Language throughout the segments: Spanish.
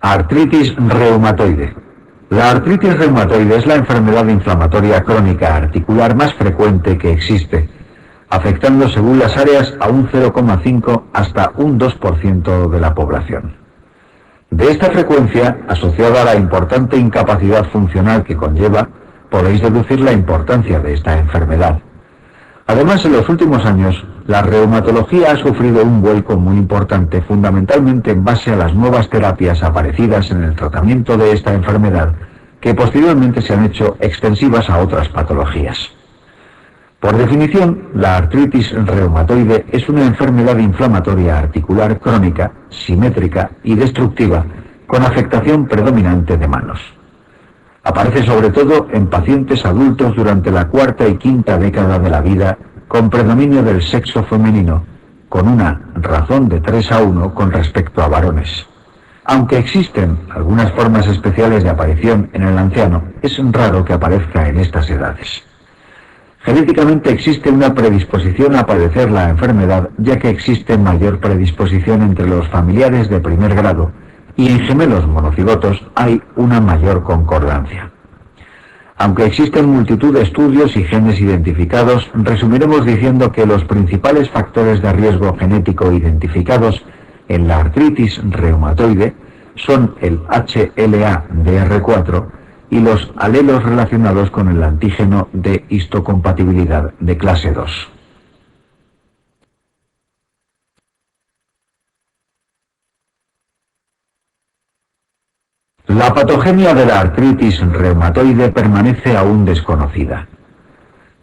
Artritis reumatoide. La artritis reumatoide es la enfermedad inflamatoria crónica articular más frecuente que existe, afectando según las áreas a un 0,5 hasta un 2% de la población. De esta frecuencia, asociada a la importante incapacidad funcional que conlleva, podéis deducir la importancia de esta enfermedad. Además, en los últimos años, la reumatología ha sufrido un vuelco muy importante, fundamentalmente en base a las nuevas terapias aparecidas en el tratamiento de esta enfermedad, que posteriormente se han hecho extensivas a otras patologías. Por definición, la artritis reumatoide es una enfermedad inflamatoria articular crónica, simétrica y destructiva, con afectación predominante de manos. Aparece sobre todo en pacientes adultos durante la cuarta y quinta década de la vida, con predominio del sexo femenino, con una razón de 3-1 con respecto a varones. Aunque existen algunas formas especiales de aparición en el anciano, es raro que aparezca en estas edades. Genéticamente existe una predisposición a padecer la enfermedad, ya que existe mayor predisposición entre los familiares de primer grado, y en gemelos monocigotos hay una mayor concordancia. Aunque existen multitud de estudios y genes identificados, resumiremos diciendo que los principales factores de riesgo genético identificados en la artritis reumatoide son el HLA-DR4 y los alelos relacionados con el antígeno de histocompatibilidad de clase 2. La patogenia de la artritis reumatoide permanece aún desconocida.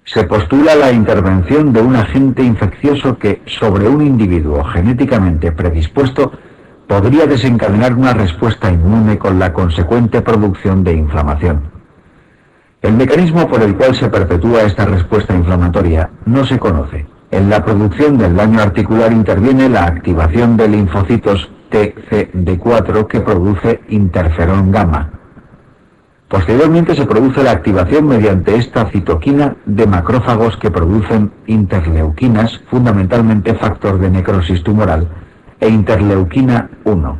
Se postula la intervención de un agente infeccioso que, sobre un individuo genéticamente predispuesto, podría desencadenar una respuesta inmune con la consecuente producción de inflamación. El mecanismo por el cual se perpetúa esta respuesta inflamatoria no se conoce. En la producción del daño articular interviene la activación de linfocitos TCD4 que produce interferón gamma. Posteriormente se produce la activación mediante esta citoquina de macrófagos que producen interleuquinas, fundamentalmente factor de necrosis tumoral, e interleuquina 1.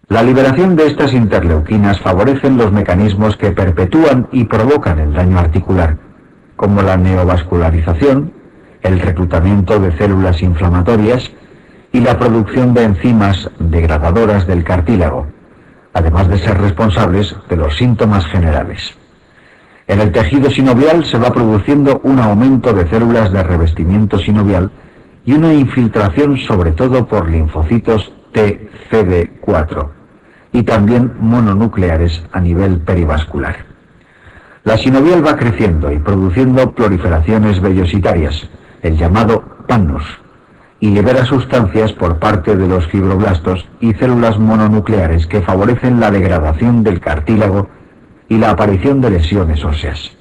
La liberación de estas interleuquinas favorecen los mecanismos que perpetúan y provocan el daño articular, como la neovascularización, el reclutamiento de células inflamatorias y la producción de enzimas degradadoras del cartílago, además de ser responsables de los síntomas generales. En el tejido sinovial se va produciendo un aumento de células de revestimiento sinovial y una infiltración sobre todo por linfocitos TCD4 y también mononucleares a nivel perivascular. La sinovial va creciendo y produciendo proliferaciones vellositarias, el llamado pannus, y libera sustancias por parte de los fibroblastos y células mononucleares que favorecen la degradación del cartílago y la aparición de lesiones óseas.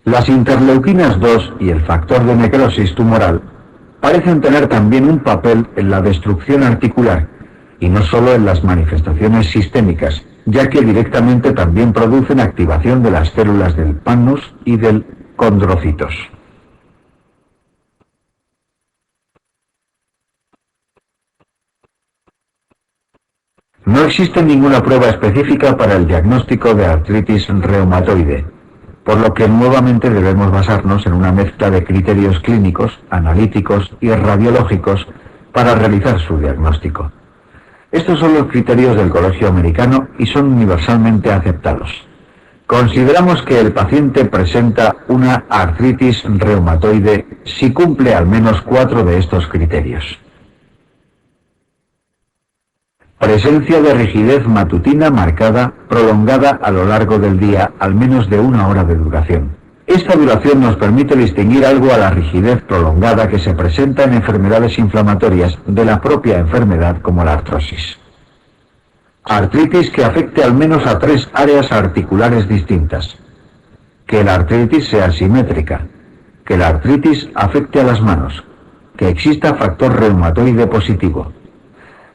Las interleuquinas 2 y el factor de necrosis tumoral parecen tener también un papel en la destrucción articular y no solo en las manifestaciones sistémicas, ya que directamente también producen activación de las células del pannus y del condrocitos. No existe ninguna prueba específica para el diagnóstico de artritis reumatoide, por lo que nuevamente debemos basarnos en una mezcla de criterios clínicos, analíticos y radiológicos para realizar su diagnóstico. Estos son los criterios del Colegio Americano y son universalmente aceptados. Consideramos que el paciente presenta una artritis reumatoide si cumple al menos 4 de estos criterios. Presencia de rigidez matutina marcada, prolongada a lo largo del día, al menos de 1 hora de duración. Esta duración nos permite distinguir algo a la rigidez prolongada que se presenta en enfermedades inflamatorias de la propia enfermedad como la artrosis. Artritis que afecte al menos a 3 áreas articulares distintas. Que la artritis sea simétrica. Que la artritis afecte a las manos. Que exista factor reumatoide positivo.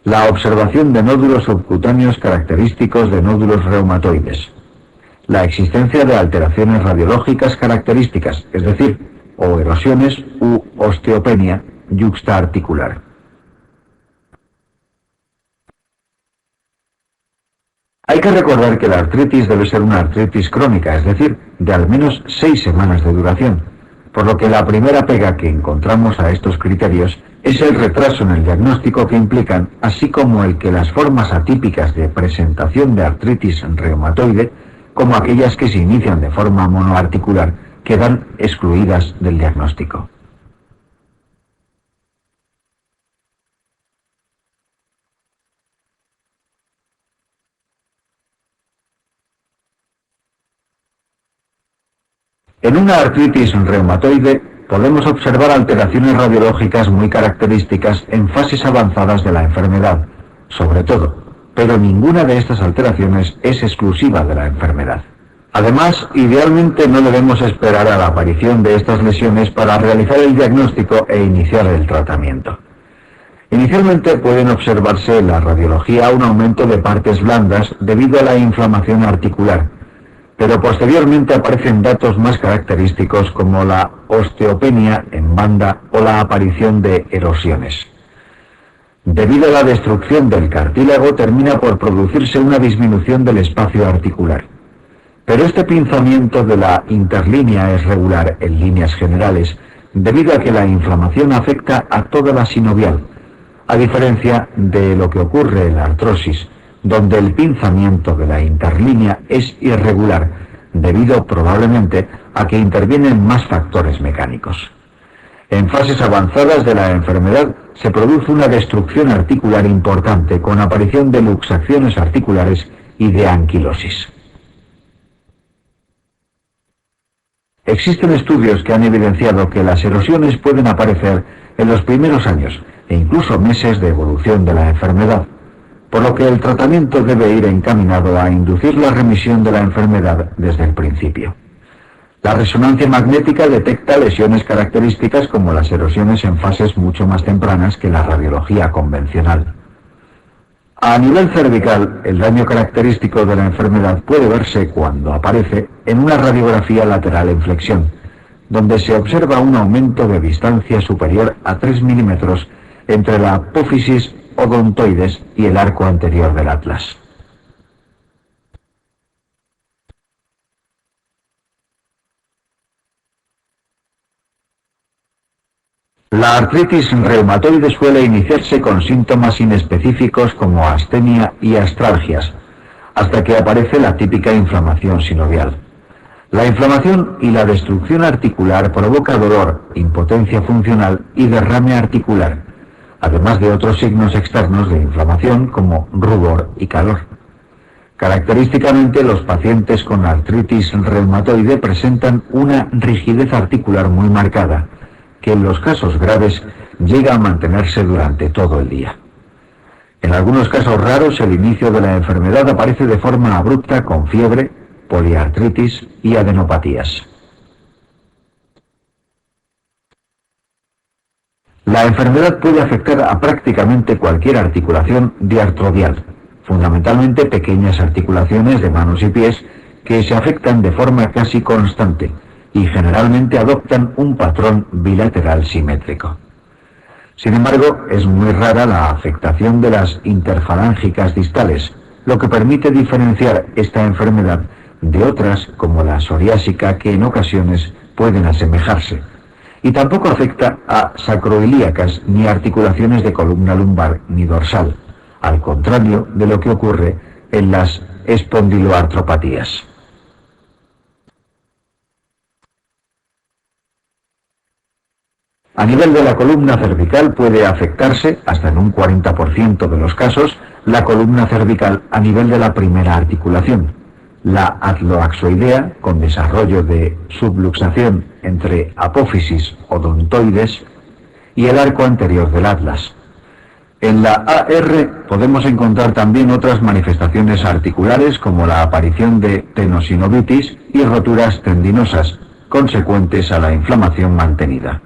La observación de nódulos subcutáneos característicos de nódulos reumatoides. La existencia de alteraciones radiológicas características, es decir, o erosiones u osteopenia yuxtaarticular. Hay que recordar que la artritis debe ser una artritis crónica, es decir, de al menos 6 semanas de duración, por lo que la primera pega que encontramos a estos criterios es el retraso en el diagnóstico que implican, así como el que las formas atípicas de presentación de artritis reumatoide, como aquellas que se inician de forma monoarticular, quedan excluidas del diagnóstico. En una artritis reumatoide podemos observar alteraciones radiológicas muy características en fases avanzadas de la enfermedad, sobre todo, pero ninguna de estas alteraciones es exclusiva de la enfermedad. Además, idealmente no debemos esperar a la aparición de estas lesiones para realizar el diagnóstico e iniciar el tratamiento. Inicialmente pueden observarse en la radiología un aumento de partes blandas debido a la inflamación articular, pero posteriormente aparecen datos más característicos como la osteopenia en banda o la aparición de erosiones. Debido a la destrucción del cartílago termina por producirse una disminución del espacio articular. Pero este pinzamiento de la interlínea es regular en líneas generales, debido a que la inflamación afecta a toda la sinovial, a diferencia de lo que ocurre en la artrosis, donde el pinzamiento de la interlínea es irregular, debido probablemente a que intervienen más factores mecánicos. En fases avanzadas de la enfermedad se produce una destrucción articular importante con aparición de luxaciones articulares y de anquilosis. Existen estudios que han evidenciado que las erosiones pueden aparecer en los primeros años e incluso meses de evolución de la enfermedad, por lo que el tratamiento debe ir encaminado a inducir la remisión de la enfermedad desde el principio. La resonancia magnética detecta lesiones características como las erosiones en fases mucho más tempranas que la radiología convencional. A nivel cervical, el daño característico de la enfermedad puede verse cuando aparece en una radiografía lateral en flexión, donde se observa un aumento de distancia superior a 3 milímetros entre la apófisis odontoides y el arco anterior del atlas. La artritis reumatoide suele iniciarse con síntomas inespecíficos como astenia y astralgias, hasta que aparece la típica inflamación sinovial. La inflamación y la destrucción articular provoca dolor, impotencia funcional y derrame articular, además de otros signos externos de inflamación como rubor y calor. Característicamente, los pacientes con artritis reumatoide presentan una rigidez articular muy marcada, que en los casos graves llega a mantenerse durante todo el día. En algunos casos raros, el inicio de la enfermedad aparece de forma abrupta con fiebre, poliartritis y adenopatías. La enfermedad puede afectar a prácticamente cualquier articulación diartrovial, fundamentalmente pequeñas articulaciones de manos y pies que se afectan de forma casi constante y generalmente adoptan un patrón bilateral simétrico. Sin embargo, es muy rara la afectación de las interfalángicas distales, lo que permite diferenciar esta enfermedad de otras como la psoriásica que en ocasiones pueden asemejarse. Y tampoco afecta a sacroilíacas ni articulaciones de columna lumbar ni dorsal, al contrario de lo que ocurre en las espondiloartropatías. A nivel de la columna cervical puede afectarse, hasta en un 40% de los casos, la columna cervical a nivel de la primera articulación, la atloaxoidea, con desarrollo de subluxación entre apófisis odontoides y el arco anterior del atlas. En la AR podemos encontrar también otras manifestaciones articulares como la aparición de tenosinovitis y roturas tendinosas, consecuentes a la inflamación mantenida.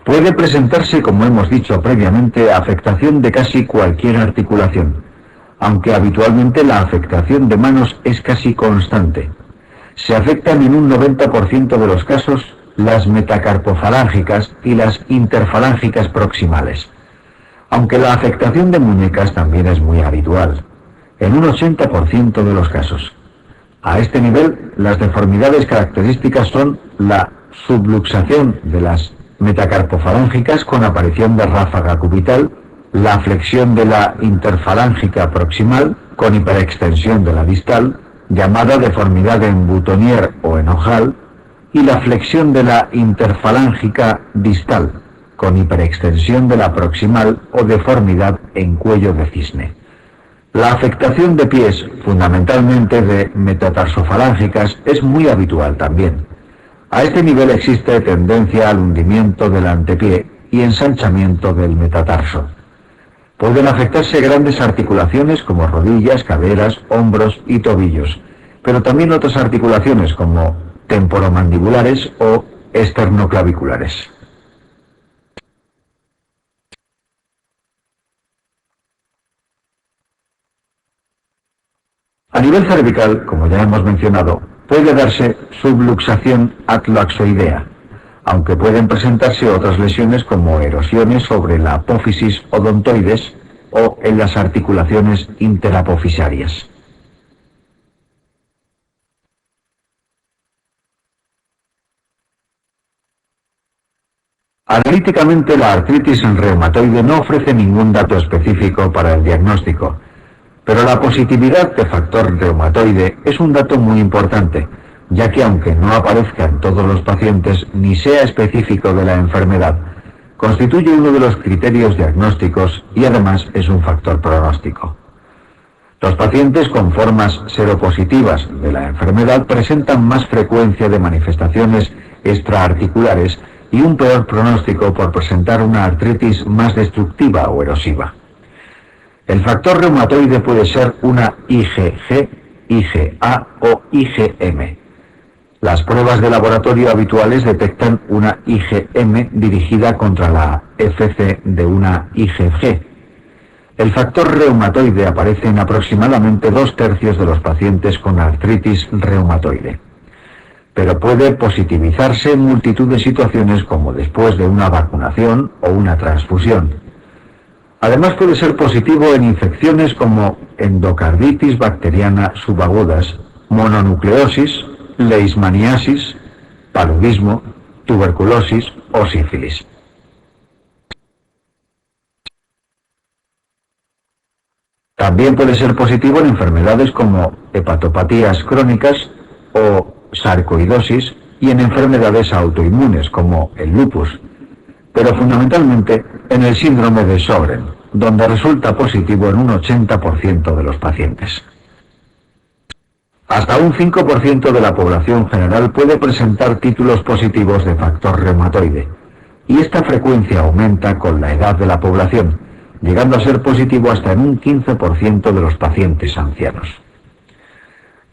Puede presentarse, como hemos dicho previamente, afectación de casi cualquier articulación, aunque habitualmente la afectación de manos es casi constante. Se afectan en un 90% de los casos las metacarpofalángicas y las interfalángicas proximales, aunque la afectación de muñecas también es muy habitual, en un 80% de los casos. A este nivel, las deformidades características son la subluxación de las metacarpofalángicas con aparición de ráfaga cubital, la flexión de la interfalángica proximal con hiperextensión de la distal, llamada deformidad en boutonniere o en ojal, y la flexión de la interfalángica distal con hiperextensión de la proximal o deformidad en cuello de cisne. La afectación de pies, fundamentalmente de metatarsofalángicas, es muy habitual también. A este nivel existe tendencia al hundimiento del antepié y ensanchamiento del metatarso. Pueden afectarse grandes articulaciones como rodillas, caderas, hombros y tobillos, pero también otras articulaciones como temporomandibulares o esternoclaviculares. A nivel cervical, como ya hemos mencionado, puede darse subluxación atlaxoidea, aunque pueden presentarse otras lesiones como erosiones sobre la apófisis odontoides o en las articulaciones interapofisarias. Analíticamente, la artritis reumatoide no ofrece ningún dato específico para el diagnóstico, pero la positividad de factor reumatoide es un dato muy importante, ya que aunque no aparezca en todos los pacientes ni sea específico de la enfermedad, constituye uno de los criterios diagnósticos y además es un factor pronóstico. Los pacientes con formas seropositivas de la enfermedad presentan más frecuencia de manifestaciones extraarticulares y un peor pronóstico por presentar una artritis más destructiva o erosiva. El factor reumatoide puede ser una IgG, IgA o IgM. Las pruebas de laboratorio habituales detectan una IgM dirigida contra la FC de una IgG. El factor reumatoide aparece en aproximadamente 2/3 de los pacientes con artritis reumatoide, pero puede positivizarse en multitud de situaciones como después de una vacunación o una transfusión. Además puede ser positivo en infecciones como endocarditis bacteriana subagudas, mononucleosis, leishmaniasis, paludismo, tuberculosis o sífilis. También puede ser positivo en enfermedades como hepatopatías crónicas o sarcoidosis y en enfermedades autoinmunes como el lupus, pero fundamentalmente en el síndrome de Sjögren, donde resulta positivo en un 80% de los pacientes. Hasta un 5% de la población general puede presentar títulos positivos de factor reumatoide, y esta frecuencia aumenta con la edad de la población, llegando a ser positivo hasta en un 15% de los pacientes ancianos.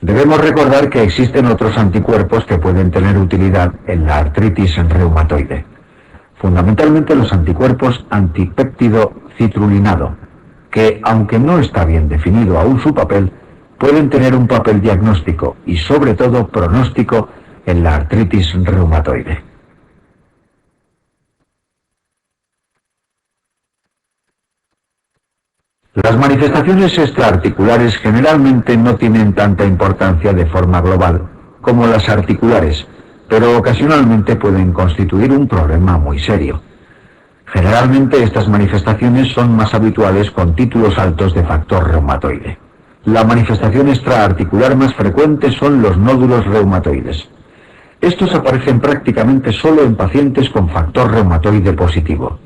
Debemos recordar que existen otros anticuerpos que pueden tener utilidad en la artritis reumatoide. Fundamentalmente los anticuerpos antipéptido citrulinado, que, aunque no está bien definido aún su papel, pueden tener un papel diagnóstico y sobre todo pronóstico en la artritis reumatoide. Las manifestaciones extraarticulares generalmente no tienen tanta importancia de forma global como las articulares, pero ocasionalmente pueden constituir un problema muy serio. Generalmente estas manifestaciones son más habituales con títulos altos de factor reumatoide. La manifestación extraarticular más frecuente son los nódulos reumatoides. Estos aparecen prácticamente solo en pacientes con factor reumatoide positivo.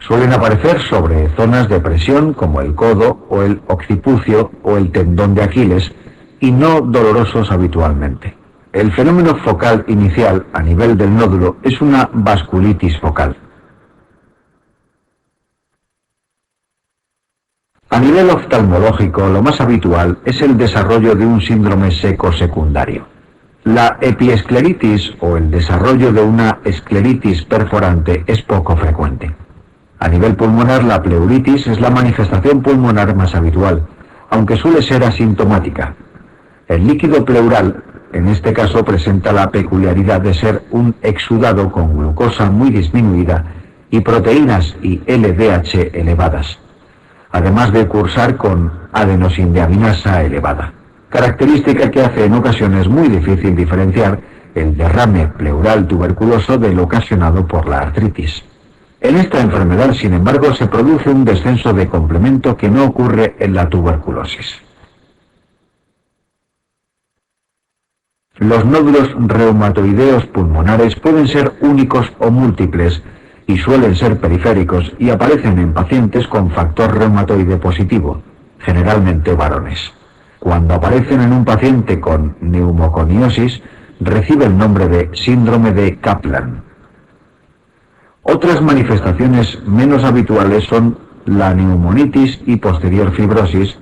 Suelen aparecer sobre zonas de presión como el codo o el occipucio o el tendón de Aquiles y no dolorosos habitualmente. El fenómeno focal inicial a nivel del nódulo es una vasculitis focal. A nivel oftalmológico, lo más habitual es el desarrollo de un síndrome seco secundario. La epiescleritis o el desarrollo de una escleritis perforante es poco frecuente. A nivel pulmonar, la pleuritis es la manifestación pulmonar más habitual, aunque suele ser asintomática. El líquido pleural, en este caso, presenta la peculiaridad de ser un exudado con glucosa muy disminuida y proteínas y LDH elevadas, además de cursar con adenosindeaminasa elevada, característica que hace en ocasiones muy difícil diferenciar el derrame pleural tuberculoso del ocasionado por la artritis. En esta enfermedad, sin embargo, se produce un descenso de complemento que no ocurre en la tuberculosis. Los nódulos reumatoideos pulmonares pueden ser únicos o múltiples y suelen ser periféricos y aparecen en pacientes con factor reumatoide positivo, generalmente varones. Cuando aparecen en un paciente con neumoconiosis, recibe el nombre de síndrome de Kaplan. Otras manifestaciones menos habituales son la neumonitis y posterior fibrosis,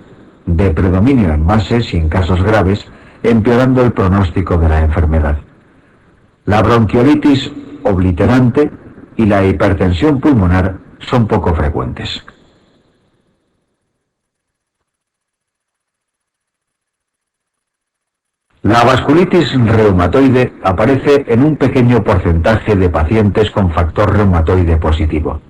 de predominio en bases y en casos graves, empeorando el pronóstico de la enfermedad. La bronquiolitis obliterante y la hipertensión pulmonar son poco frecuentes. La vasculitis reumatoide aparece en un pequeño porcentaje de pacientes con factor reumatoide positivo.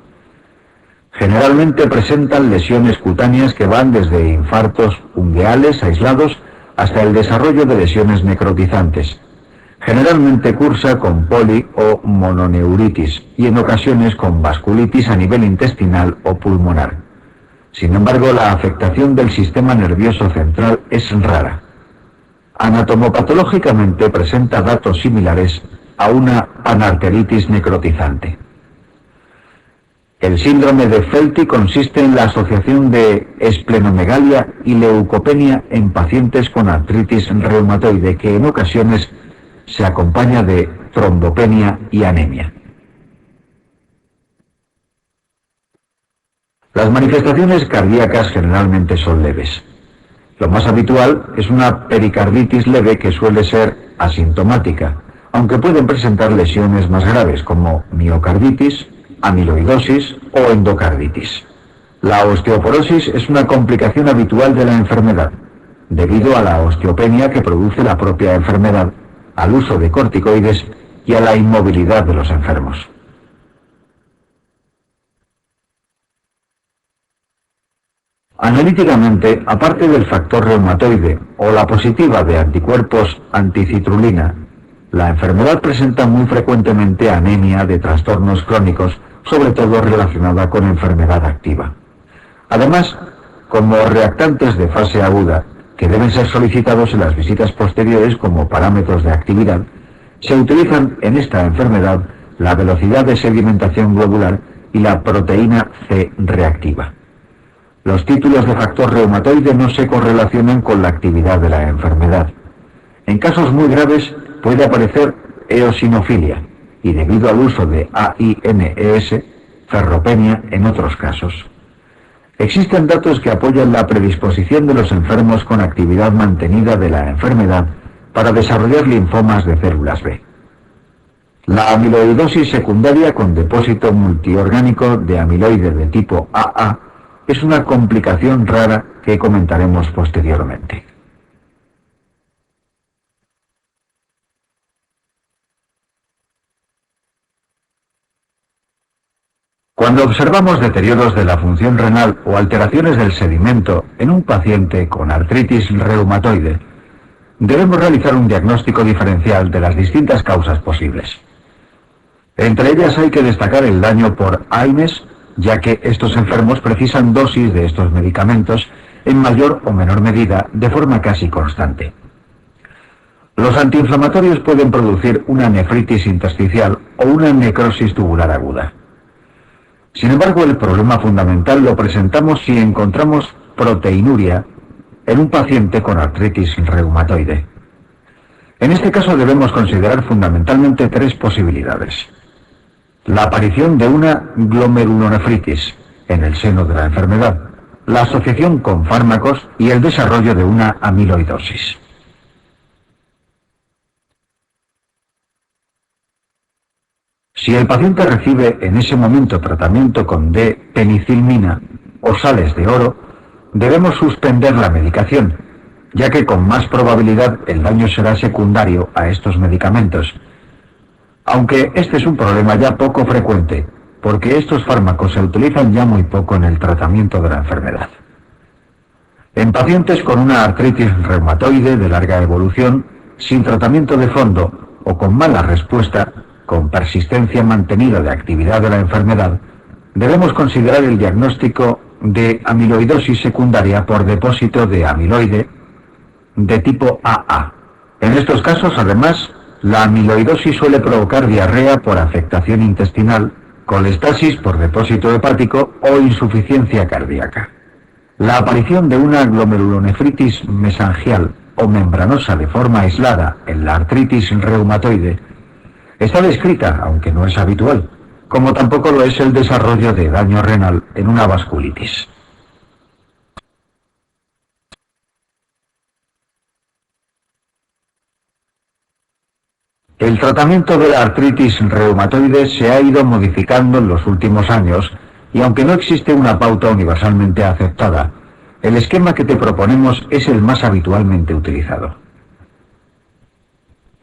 Generalmente presentan lesiones cutáneas que van desde infartos ungueales aislados hasta el desarrollo de lesiones necrotizantes. Generalmente cursa con poli o mononeuritis y en ocasiones con vasculitis a nivel intestinal o pulmonar. Sin embargo, la afectación del sistema nervioso central es rara. Anatomopatológicamente presenta datos similares a una panarteritis necrotizante. El síndrome de Felty consiste en la asociación de esplenomegalia y leucopenia en pacientes con artritis reumatoide que en ocasiones se acompaña de trombopenia y anemia. Las manifestaciones cardíacas generalmente son leves. Lo más habitual es una pericarditis leve que suele ser asintomática, aunque pueden presentar lesiones más graves como miocarditis, amiloidosis o endocarditis. La osteoporosis es una complicación habitual de la enfermedad, debido a la osteopenia que produce la propia enfermedad, al uso de corticoides y a la inmovilidad de los enfermos. Analíticamente, aparte del factor reumatoide o la positiva de anticuerpos anticitrulina, la enfermedad presenta muy frecuentemente anemia de trastornos crónicos, sobre todo relacionada con enfermedad activa. Además, como reactantes de fase aguda, que deben ser solicitados en las visitas posteriores como parámetros de actividad, se utilizan en esta enfermedad la velocidad de sedimentación globular y la proteína C reactiva. Los títulos de factor reumatoide no se correlacionan con la actividad de la enfermedad. En casos muy graves puede aparecer eosinofilia y debido al uso de AINES, ferropenia en otros casos. Existen datos que apoyan la predisposición de los enfermos con actividad mantenida de la enfermedad para desarrollar linfomas de células B. La amiloidosis secundaria con depósito multiorgánico de amiloide de tipo AA es una complicación rara que comentaremos posteriormente. Cuando observamos deterioros de la función renal o alteraciones del sedimento en un paciente con artritis reumatoide, debemos realizar un diagnóstico diferencial de las distintas causas posibles. Entre ellas hay que destacar el daño por AINES, ya que estos enfermos precisan dosis de estos medicamentos en mayor o menor medida de forma casi constante. Los antiinflamatorios pueden producir una nefritis intersticial o una necrosis tubular aguda. Sin embargo, el problema fundamental lo presentamos si encontramos proteinuria en un paciente con artritis reumatoide. En este caso debemos considerar fundamentalmente tres posibilidades. La aparición de una glomerulonefritis en el seno de la enfermedad, la asociación con fármacos y el desarrollo de una amiloidosis. Si el paciente recibe en ese momento tratamiento con D-penicilmina o sales de oro, debemos suspender la medicación, ya que con más probabilidad el daño será secundario a estos medicamentos. Aunque este es un problema ya poco frecuente, porque estos fármacos se utilizan ya muy poco en el tratamiento de la enfermedad. En pacientes con una artritis reumatoide de larga evolución, sin tratamiento de fondo o con mala respuesta, con persistencia mantenida de actividad de la enfermedad, debemos considerar el diagnóstico de amiloidosis secundaria por depósito de amiloide de tipo AA. En estos casos, además, la amiloidosis suele provocar diarrea por afectación intestinal, colestasis por depósito hepático o insuficiencia cardíaca. La aparición de una glomerulonefritis mesangial o membranosa de forma aislada en la artritis reumatoide está descrita, aunque no es habitual, como tampoco lo es el desarrollo de daño renal en una vasculitis. El tratamiento de la artritis reumatoide se ha ido modificando en los últimos años y aunque no existe una pauta universalmente aceptada, el esquema que te proponemos es el más habitualmente utilizado.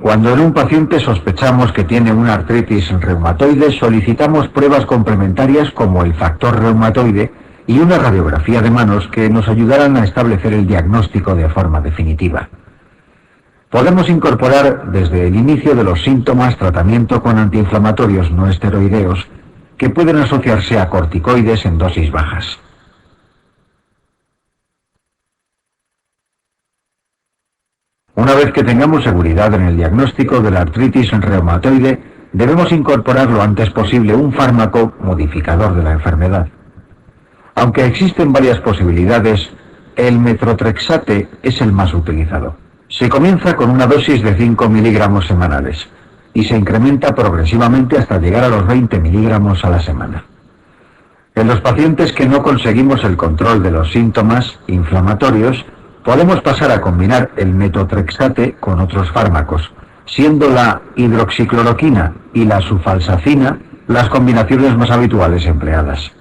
Cuando en un paciente sospechamos que tiene una artritis reumatoide, solicitamos pruebas complementarias como el factor reumatoide y una radiografía de manos que nos ayudarán a establecer el diagnóstico de forma definitiva. Podemos incorporar desde el inicio de los síntomas tratamiento con antiinflamatorios no esteroideos que pueden asociarse a corticoides en dosis bajas. Una vez que tengamos seguridad en el diagnóstico de la artritis reumatoide, debemos incorporar lo antes posible un fármaco modificador de la enfermedad. Aunque existen varias posibilidades, el metotrexate es el más utilizado. Se comienza con una dosis de 5 miligramos semanales y se incrementa progresivamente hasta llegar a los 20 miligramos a la semana. En los pacientes que no conseguimos el control de los síntomas inflamatorios, podemos pasar a combinar el metotrexate con otros fármacos, siendo la hidroxicloroquina y la sulfalsacina las combinaciones más habituales empleadas.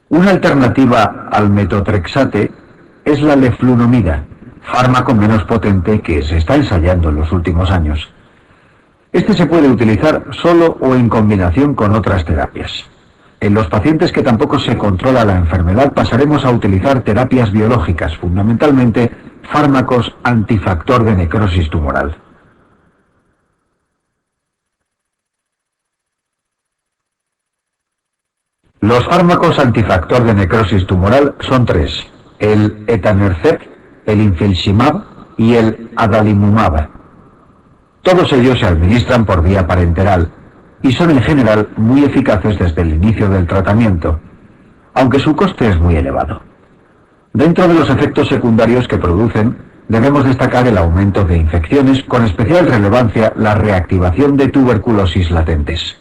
Una alternativa al metotrexate es la leflunomida, fármaco menos potente que se está ensayando en los últimos años. Este se puede utilizar solo o en combinación con otras terapias. En los pacientes que tampoco se controla la enfermedad pasaremos a utilizar terapias biológicas, fundamentalmente fármacos antifactor de necrosis tumoral. Los fármacos antifactor de necrosis tumoral son tres: el etanercept, el infliximab y el adalimumab. Todos ellos se administran por vía parenteral y son en general muy eficaces desde el inicio del tratamiento, aunque su coste es muy elevado. Dentro de los efectos secundarios que producen, debemos destacar el aumento de infecciones, con especial relevancia la reactivación de tuberculosis latentes.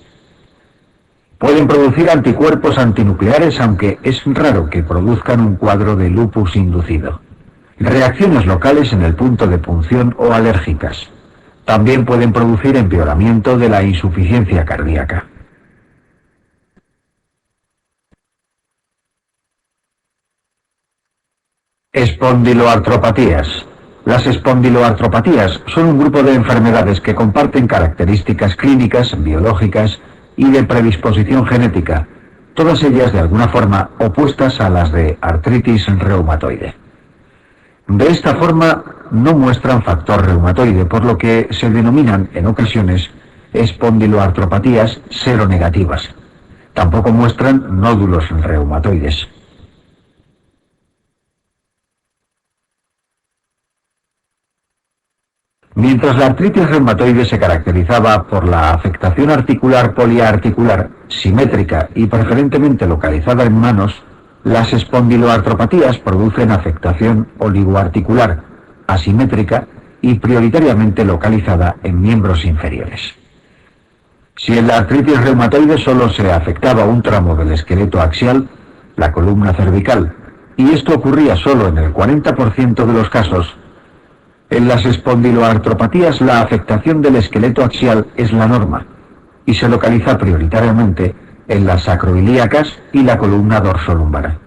Pueden producir anticuerpos antinucleares, aunque es raro que produzcan un cuadro de lupus inducido. Reacciones locales en el punto de punción o alérgicas. También pueden producir empeoramiento de la insuficiencia cardíaca. Espondiloartropatías. Las espondiloartropatías son un grupo de enfermedades que comparten características clínicas, biológicas y de predisposición genética, todas ellas de alguna forma opuestas a las de artritis reumatoide. De esta forma no muestran factor reumatoide, por lo que se denominan en ocasiones espondiloartropatías seronegativas. Tampoco muestran nódulos reumatoides. Mientras la artritis reumatoide se caracterizaba por la afectación articular poliarticular, simétrica y preferentemente localizada en manos, las espondiloartropatías producen afectación oligoarticular, asimétrica y prioritariamente localizada en miembros inferiores. Si en la artritis reumatoide solo se afectaba un tramo del esqueleto axial, la columna cervical, y esto ocurría solo en el 40% de los casos, en las espondiloartropatías la afectación del esqueleto axial es la norma, y se localiza prioritariamente en las sacroilíacas y la columna dorsolumbar.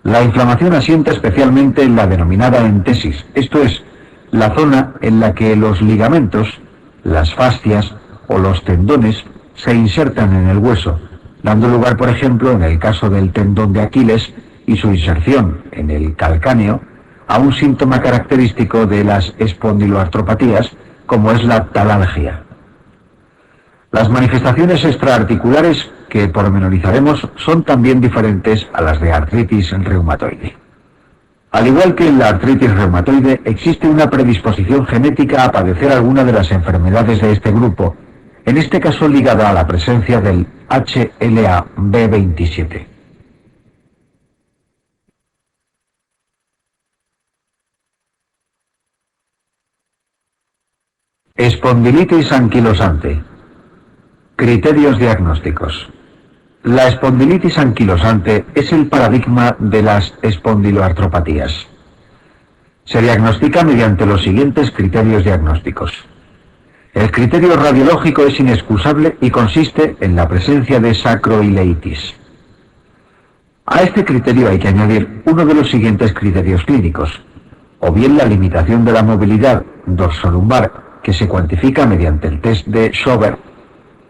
La inflamación asienta especialmente en la denominada entesis, esto es, la zona en la que los ligamentos, las fascias o los tendones se insertan en el hueso, dando lugar, por ejemplo, en el caso del tendón de Aquiles y su inserción en el calcáneo, a un síntoma característico de las espondiloartropatías, como es la talalgia. Las manifestaciones extraarticulares que pormenorizaremos son también diferentes a las de artritis reumatoide. Al igual que en la artritis reumatoide, existe una predisposición genética a padecer alguna de las enfermedades de este grupo, en este caso ligada a la presencia del HLA-B27. Espondilitis anquilosante. Criterios diagnósticos. La espondilitis anquilosante es el paradigma de las espondiloartropatías. Se diagnostica mediante los siguientes criterios diagnósticos. El criterio radiológico es inexcusable y consiste en la presencia de sacroileitis. A este criterio hay que añadir uno de los siguientes criterios clínicos, o bien la limitación de la movilidad dorsolumbar, que se cuantifica mediante el test de Schober,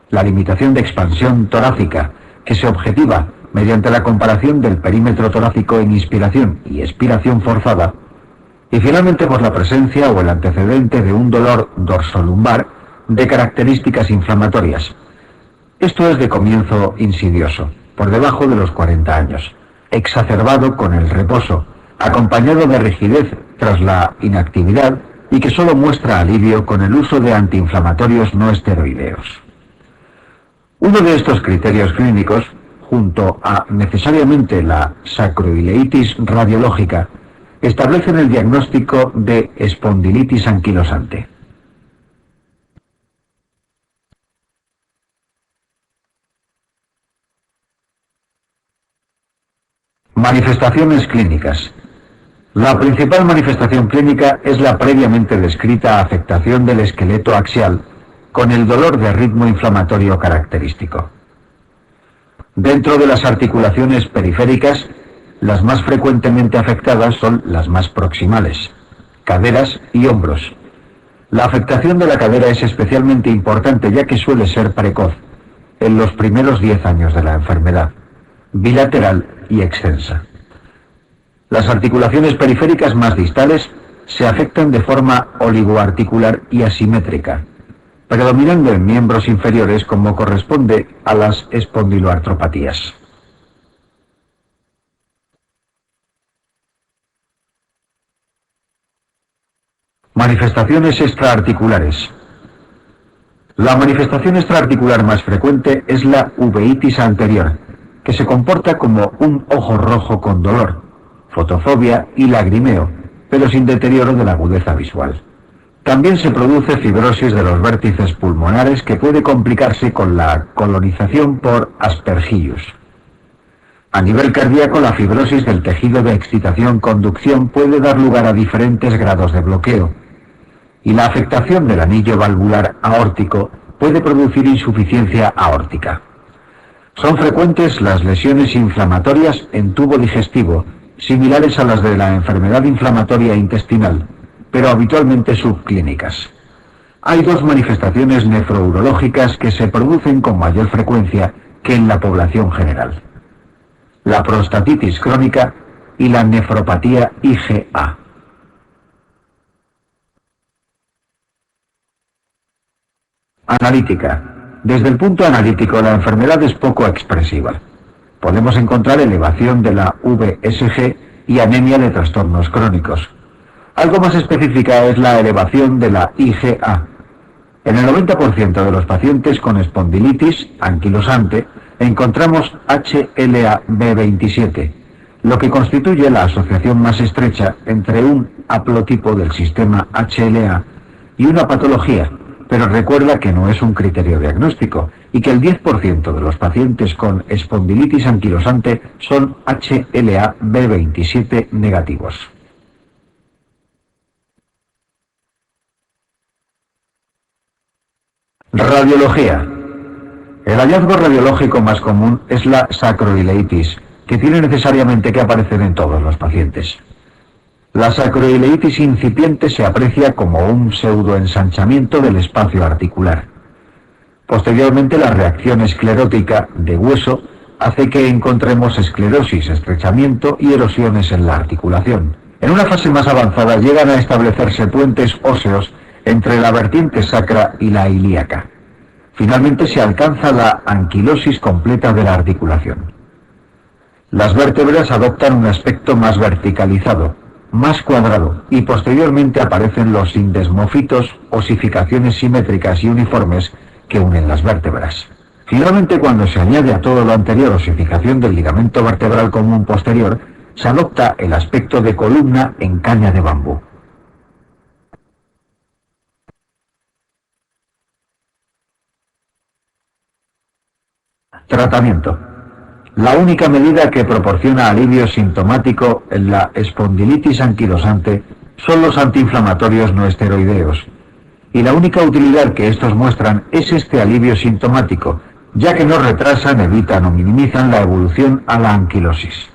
la limitación de expansión torácica, que se objetiva mediante la comparación del perímetro torácico en inspiración y expiración forzada, y finalmente por la presencia o el antecedente de un dolor dorsolumbar de características inflamatorias. Esto es de comienzo insidioso, por debajo de los 40 años, exacerbado con el reposo, acompañado de rigidez tras la inactividad y que solo muestra alivio con el uso de antiinflamatorios no esteroideos. Uno de estos criterios clínicos, junto a necesariamente la sacroileitis radiológica, establecen el diagnóstico de espondilitis anquilosante. Manifestaciones clínicas. La principal manifestación clínica es la previamente descrita afectación del esqueleto axial con el dolor de ritmo inflamatorio característico. Dentro de las articulaciones periféricas, las más frecuentemente afectadas son las más proximales, caderas y hombros. La afectación de la cadera es especialmente importante ya que suele ser precoz, en los primeros 10 años de la enfermedad, bilateral y extensa. Las articulaciones periféricas más distales se afectan de forma oligoarticular y asimétrica, predominando en miembros inferiores como corresponde a las espondiloartropatías. Manifestaciones extraarticulares. La manifestación extraarticular más frecuente es la uveitis anterior, que se comporta como un ojo rojo con dolor, fotofobia y lagrimeo, pero sin deterioro de la agudeza visual. También se produce fibrosis de los vértices pulmonares que puede complicarse con la colonización por Aspergillus. A nivel cardíaco, la fibrosis del tejido de excitación-conducción puede dar lugar a diferentes grados de bloqueo, y la afectación del anillo valvular aórtico puede producir insuficiencia aórtica. Son frecuentes las lesiones inflamatorias en tubo digestivo, similares a las de la enfermedad inflamatoria intestinal, pero habitualmente subclínicas. Hay dos manifestaciones nefrourológicas que se producen con mayor frecuencia que en la población general: la prostatitis crónica y la nefropatía IgA. Analítica. Desde el punto analítico, la enfermedad es poco expresiva. Podemos encontrar elevación de la VSG y anemia de trastornos crónicos. Algo más específica es la elevación de la IgA. En el 90% de los pacientes con espondilitis anquilosante encontramos HLA-B27, lo que constituye la asociación más estrecha entre un haplotipo del sistema HLA y una patología, pero recuerda que no es un criterio diagnóstico y que el 10% de los pacientes con espondilitis anquilosante son HLA-B27 negativos. Radiología. El hallazgo radiológico más común es la sacroileitis, que tiene necesariamente que aparecer en todos los pacientes. La sacroileitis incipiente se aprecia como un pseudoensanchamiento del espacio articular. Posteriormente, la reacción esclerótica de hueso hace que encontremos esclerosis, estrechamiento y erosiones en la articulación. En una fase más avanzada llegan a establecerse puentes óseos entre la vertiente sacra y la ilíaca. Finalmente se alcanza la anquilosis completa de la articulación. Las vértebras adoptan un aspecto más verticalizado, más cuadrado, y posteriormente aparecen los indesmofitos, osificaciones simétricas y uniformes que unen las vértebras. Finalmente, cuando se añade a todo lo anterior osificación del ligamento vertebral común posterior, se adopta el aspecto de columna en caña de bambú. Tratamiento. La única medida que proporciona alivio sintomático en la espondilitis anquilosante son los antiinflamatorios no esteroideos, y la única utilidad que estos muestran es este alivio sintomático, ya que no retrasan, evitan o minimizan la evolución a la anquilosis.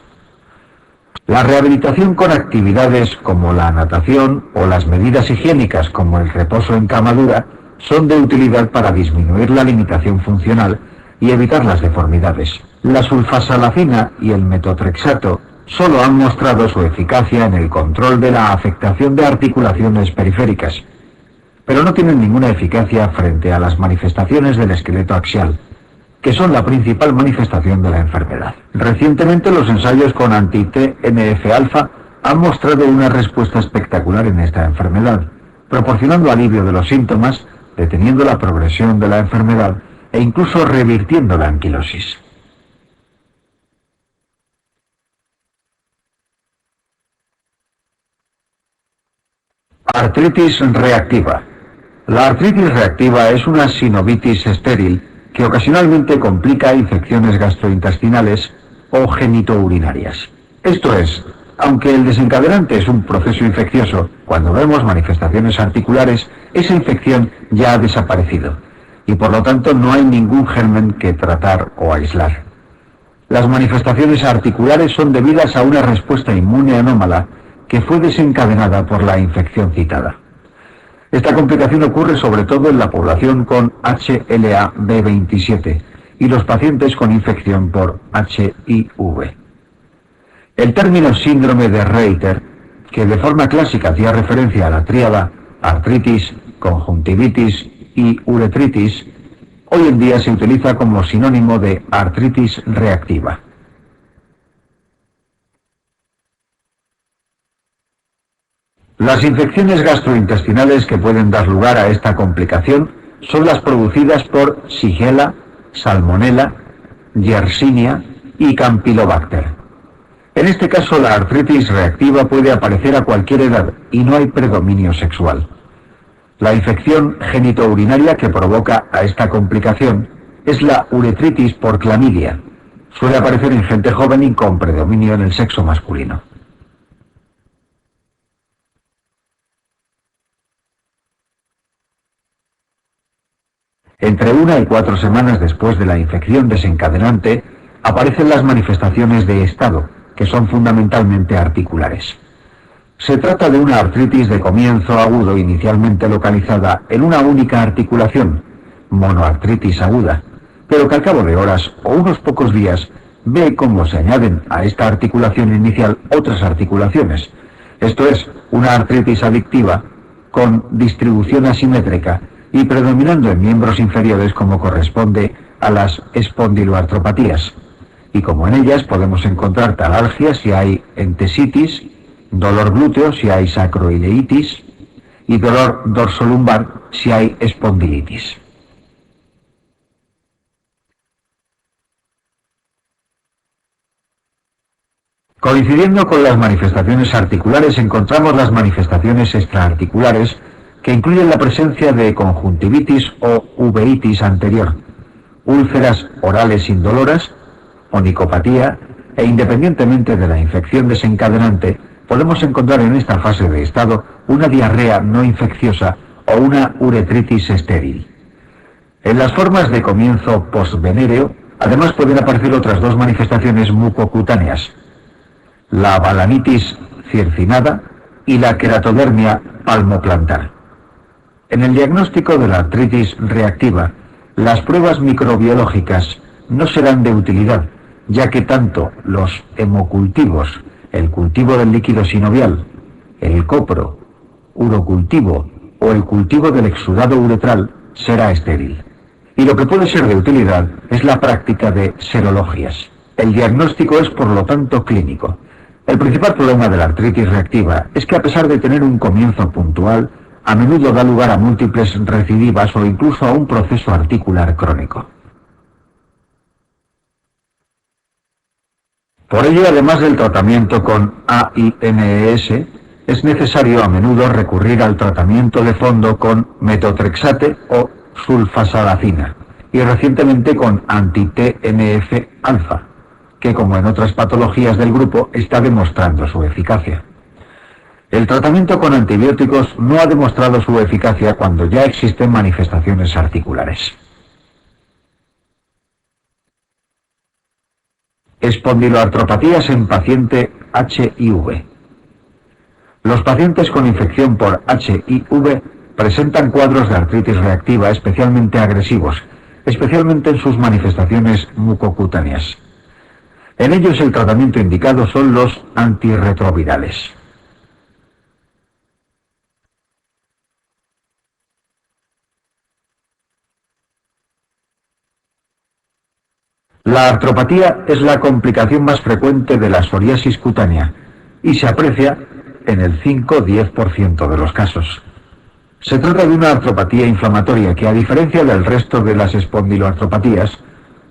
La rehabilitación con actividades como la natación o las medidas higiénicas como el reposo en cama dura son de utilidad para disminuir la limitación funcional y evitar las deformidades. La sulfasalacina y el metotrexato solo han mostrado su eficacia en el control de la afectación de articulaciones periféricas, pero no tienen ninguna eficacia frente a las manifestaciones del esqueleto axial, que son la principal manifestación de la enfermedad. Recientemente los ensayos con anti-TNF-alfa han mostrado una respuesta espectacular en esta enfermedad, proporcionando alivio de los síntomas, deteniendo la progresión de la enfermedad e incluso revirtiendo la anquilosis. Artritis reactiva. La artritis reactiva es una sinovitis estéril que ocasionalmente complica infecciones gastrointestinales o genitourinarias. Esto es, aunque el desencadenante es un proceso infeccioso, cuando vemos manifestaciones articulares, esa infección ya ha desaparecido y por lo tanto no hay ningún germen que tratar o aislar. Las manifestaciones articulares son debidas a una respuesta inmune anómala que fue desencadenada por la infección citada. Esta complicación ocurre sobre todo en la población con HLA-B27 y los pacientes con infección por HIV. El término síndrome de Reiter, que de forma clásica hacía referencia a la tríada artritis, conjuntivitis y uretritis, hoy en día se utiliza como sinónimo de artritis reactiva. Las infecciones gastrointestinales que pueden dar lugar a esta complicación son las producidas por Shigella, Salmonella, Yersinia y Campylobacter. En este caso, la artritis reactiva puede aparecer a cualquier edad y no hay predominio sexual. La infección genitourinaria que provoca a esta complicación es la uretritis por clamidia. Suele aparecer en gente joven y con predominio en el sexo masculino. Entre 1 y 4 semanas después de la infección desencadenante, aparecen las manifestaciones de estado, que son fundamentalmente articulares. Se trata de una artritis de comienzo agudo inicialmente localizada en una única articulación, monoartritis aguda, pero que al cabo de horas o unos pocos días ve cómo se añaden a esta articulación inicial otras articulaciones. Esto es, una artritis adictiva con distribución asimétrica y predominando en miembros inferiores como corresponde a las espondiloartropatías, y como en ellas podemos encontrar talalgia si hay entesitis, dolor glúteo si hay sacroileitis y dolor dorsolumbar si hay espondilitis. Coincidiendo con las manifestaciones articulares encontramos las manifestaciones extraarticulares que incluyen la presencia de conjuntivitis o uveitis anterior, úlceras orales indoloras, onicopatía e independientemente de la infección desencadenante, podemos encontrar en esta fase de estado una diarrea no infecciosa o una uretritis estéril. En las formas de comienzo postvenéreo, además pueden aparecer otras dos manifestaciones mucocutáneas, la balanitis circinada y la queratodermia palmoplantar. En el diagnóstico de la artritis reactiva, las pruebas microbiológicas no serán de utilidad, ya que tanto los hemocultivos, el cultivo del líquido sinovial, el copro, urocultivo o el cultivo del exudado uretral será estéril. Y lo que puede ser de utilidad es la práctica de serologías. El diagnóstico es, por lo tanto, clínico. El principal problema de la artritis reactiva es que, a pesar de tener un comienzo puntual, a menudo da lugar a múltiples recidivas o incluso a un proceso articular crónico. Por ello, además del tratamiento con AINES, es necesario a menudo recurrir al tratamiento de fondo con metotrexate o sulfasalacina y recientemente con anti-TNF-alfa, que, como en otras patologías del grupo, está demostrando su eficacia. El tratamiento con antibióticos no ha demostrado su eficacia cuando ya existen manifestaciones articulares. Espondiloartropatías en paciente HIV. Los pacientes con infección por HIV presentan cuadros de artritis reactiva especialmente agresivos, especialmente en sus manifestaciones mucocutáneas. En ellos el tratamiento indicado son los antirretrovirales. La artropatía es la complicación más frecuente de la psoriasis cutánea y se aprecia en el 5-10% de los casos. Se trata de una artropatía inflamatoria que, a diferencia del resto de las espondiloartropatías,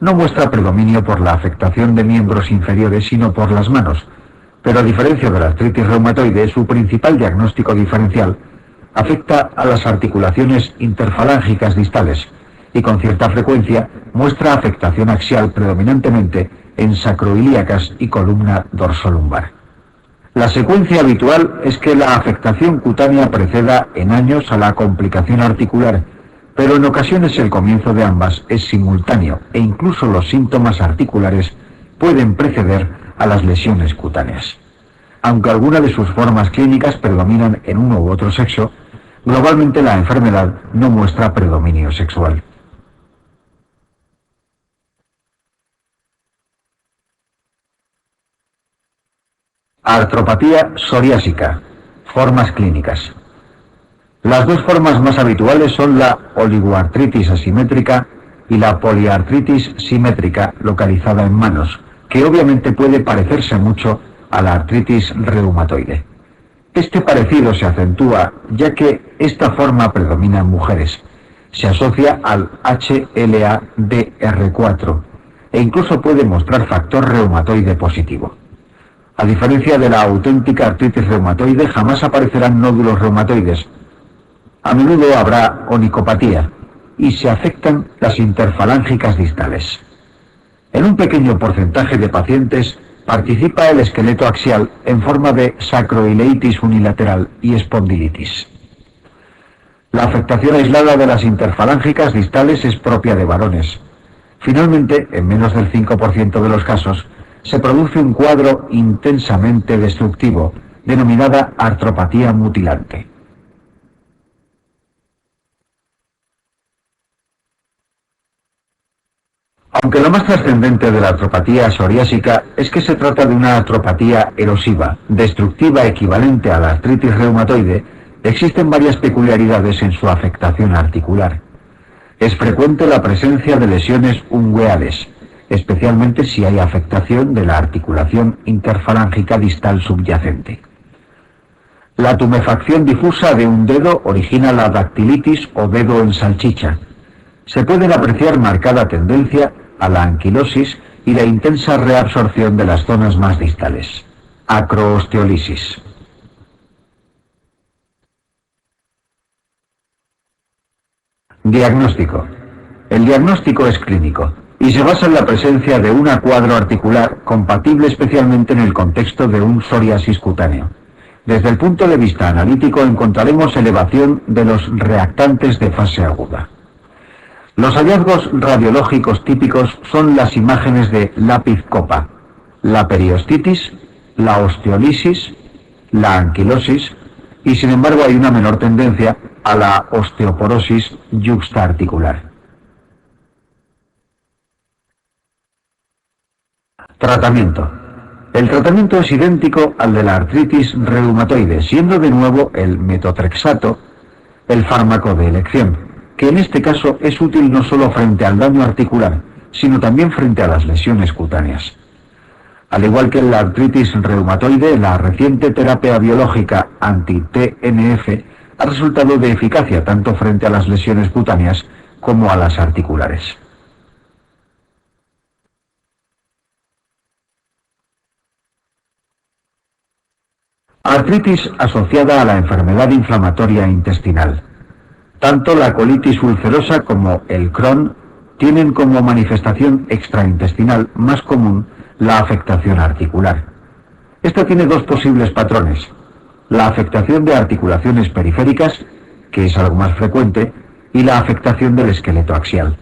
no muestra predominio por la afectación de miembros inferiores, sino por las manos, pero a diferencia de la artritis reumatoide, su principal diagnóstico diferencial afecta a las articulaciones interfalángicas distales y con cierta frecuencia muestra afectación axial predominantemente en sacroilíacas y columna dorsolumbar. La secuencia habitual es que la afectación cutánea preceda en años a la complicación articular, pero en ocasiones el comienzo de ambas es simultáneo e incluso los síntomas articulares pueden preceder a las lesiones cutáneas. Aunque algunas de sus formas clínicas predominan en uno u otro sexo, globalmente la enfermedad no muestra predominio sexual. Artropatía psoriásica. Formas clínicas. Las dos formas más habituales son la oligoartritis asimétrica y la poliartritis simétrica localizada en manos, que obviamente puede parecerse mucho a la artritis reumatoide. Este parecido se acentúa ya que esta forma predomina en mujeres. Se asocia al HLA-DR4 e incluso puede mostrar factor reumatoide positivo. A diferencia de la auténtica artritis reumatoide, jamás aparecerán nódulos reumatoides. A menudo habrá onicopatía y se afectan las interfalángicas distales. En un pequeño porcentaje de pacientes participa el esqueleto axial en forma de sacroileitis unilateral y espondilitis. La afectación aislada de las interfalángicas distales es propia de varones. Finalmente, en menos del 5% de los casos, se produce un cuadro intensamente destructivo, denominada artropatía mutilante. Aunque lo más trascendente de la artropatía psoriásica es que se trata de una artropatía erosiva, destructiva equivalente a la artritis reumatoide, existen varias peculiaridades en su afectación articular. Es frecuente la presencia de lesiones ungueales, especialmente si hay afectación de la articulación interfalángica distal subyacente. La tumefacción difusa de un dedo origina la dactilitis o dedo en salchicha. Se pueden apreciar marcada tendencia a la anquilosis y la intensa reabsorción de las zonas más distales. Acroosteolisis. Diagnóstico. El diagnóstico es clínico y se basa en la presencia de un cuadro articular compatible especialmente en el contexto de un psoriasis cutáneo. Desde el punto de vista analítico encontraremos elevación de los reactantes de fase aguda. Los hallazgos radiológicos típicos son las imágenes de lápiz copa, la periostitis, la osteolisis, la anquilosis y sin embargo hay una menor tendencia a la osteoporosis yuxtaarticular. Tratamiento. El tratamiento es idéntico al de la artritis reumatoide, siendo de nuevo el metotrexato el fármaco de elección, que en este caso es útil no solo frente al daño articular, sino también frente a las lesiones cutáneas. Al igual que en la artritis reumatoide, la reciente terapia biológica anti-TNF ha resultado de eficacia tanto frente a las lesiones cutáneas como a las articulares. Artritis asociada a la enfermedad inflamatoria intestinal. Tanto la colitis ulcerosa como el Crohn tienen como manifestación extraintestinal más común la afectación articular. Esta tiene dos posibles patrones: la afectación de articulaciones periféricas, que es algo más frecuente, y la afectación del esqueleto axial.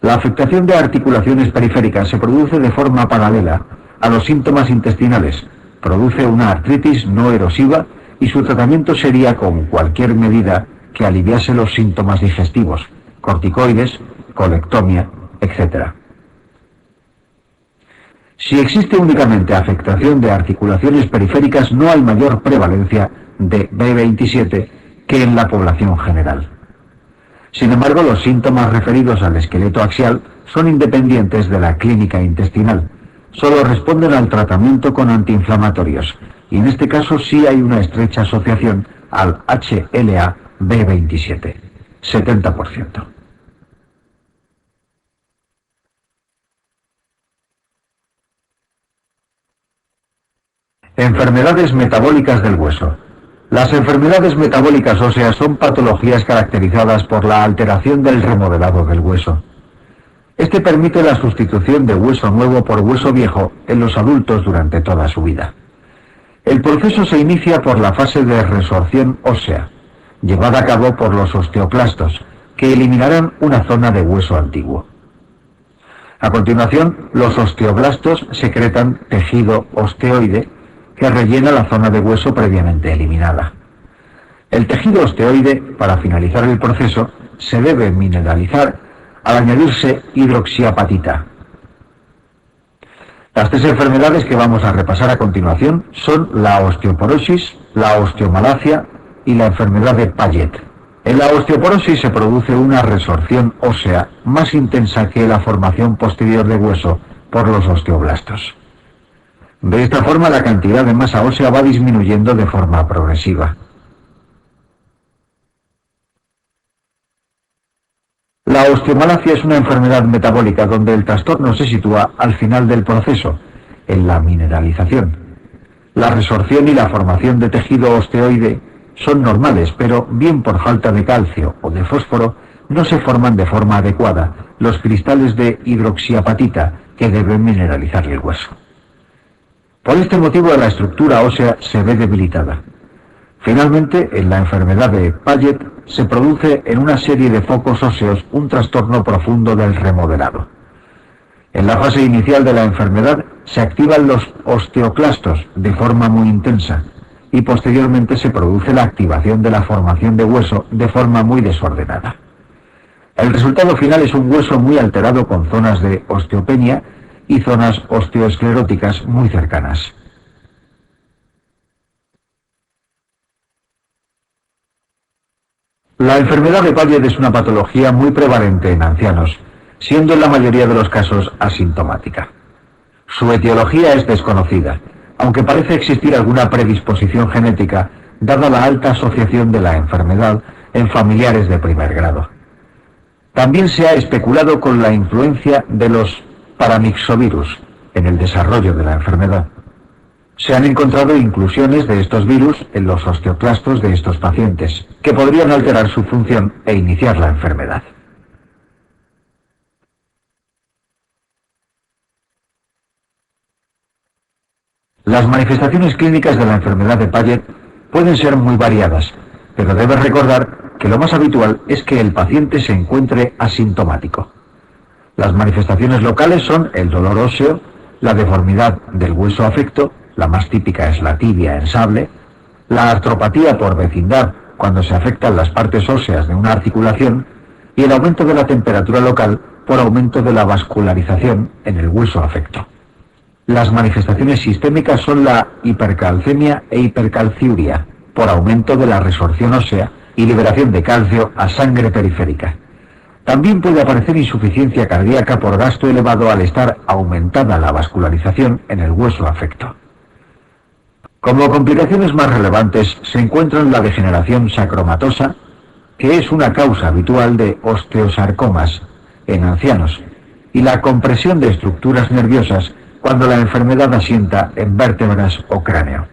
La afectación de articulaciones periféricas se produce de forma paralela a los síntomas intestinales, produce una artritis no erosiva y su tratamiento sería con cualquier medida que aliviase los síntomas digestivos, corticoides, colectomía, etc. Si existe únicamente afectación de articulaciones periféricas, no hay mayor prevalencia de B27 que en la población general. Sin embargo, los síntomas referidos al esqueleto axial son independientes de la clínica intestinal. Solo responden al tratamiento con antiinflamatorios, y en este caso sí hay una estrecha asociación al HLA-B27, 70%. Enfermedades metabólicas del hueso. Las enfermedades metabólicas óseas son patologías caracterizadas por la alteración del remodelado del hueso. Este permite la sustitución de hueso nuevo por hueso viejo en los adultos durante toda su vida. El proceso se inicia por la fase de resorción ósea, llevada a cabo por los osteoclastos, que eliminarán una zona de hueso antiguo. A continuación, los osteoblastos secretan tejido osteoide que rellena la zona de hueso previamente eliminada. El tejido osteoide, para finalizar el proceso, se debe mineralizar al añadirse hidroxiapatita. Las tres enfermedades que vamos a repasar a continuación son la osteoporosis, la osteomalacia y la enfermedad de Paget. En la osteoporosis se produce una resorción ósea más intensa que la formación posterior de hueso por los osteoblastos. De esta forma, la cantidad de masa ósea va disminuyendo de forma progresiva. La osteomalacia es una enfermedad metabólica donde el trastorno se sitúa al final del proceso, en la mineralización. La resorción y la formación de tejido osteoide son normales, pero bien por falta de calcio o de fósforo, no se forman de forma adecuada los cristales de hidroxiapatita que deben mineralizar el hueso. Por este motivo, la estructura ósea se ve debilitada. Finalmente, en la enfermedad de Paget se produce en una serie de focos óseos un trastorno profundo del remodelado. En la fase inicial de la enfermedad se activan los osteoclastos de forma muy intensa y posteriormente se produce la activación de la formación de hueso de forma muy desordenada. El resultado final es un hueso muy alterado con zonas de osteopenia y zonas osteoescleróticas muy cercanas. La enfermedad de Paget es una patología muy prevalente en ancianos, siendo en la mayoría de los casos asintomática. Su etiología es desconocida, aunque parece existir alguna predisposición genética, dada la alta asociación de la enfermedad en familiares de primer grado. También se ha especulado con la influencia de los paramyxovirus en el desarrollo de la enfermedad. Se han encontrado inclusiones de estos virus en los osteoclastos de estos pacientes, que podrían alterar su función e iniciar la enfermedad. Las manifestaciones clínicas de la enfermedad de Paget pueden ser muy variadas, pero debe recordar que lo más habitual es que el paciente se encuentre asintomático. Las manifestaciones locales son el dolor óseo, la deformidad del hueso afecto, la más típica es la tibia en sable, la artropatía por vecindad, cuando se afectan las partes óseas de una articulación, y el aumento de la temperatura local por aumento de la vascularización en el hueso afecto. Las manifestaciones sistémicas son la hipercalcemia e hipercalciuria, por aumento de la resorción ósea y liberación de calcio a sangre periférica. También puede aparecer insuficiencia cardíaca por gasto elevado al estar aumentada la vascularización en el hueso afecto. Como complicaciones más relevantes se encuentran la degeneración sacromatosa, que es una causa habitual de osteosarcomas en ancianos, y la compresión de estructuras nerviosas cuando la enfermedad asienta en vértebras o cráneo.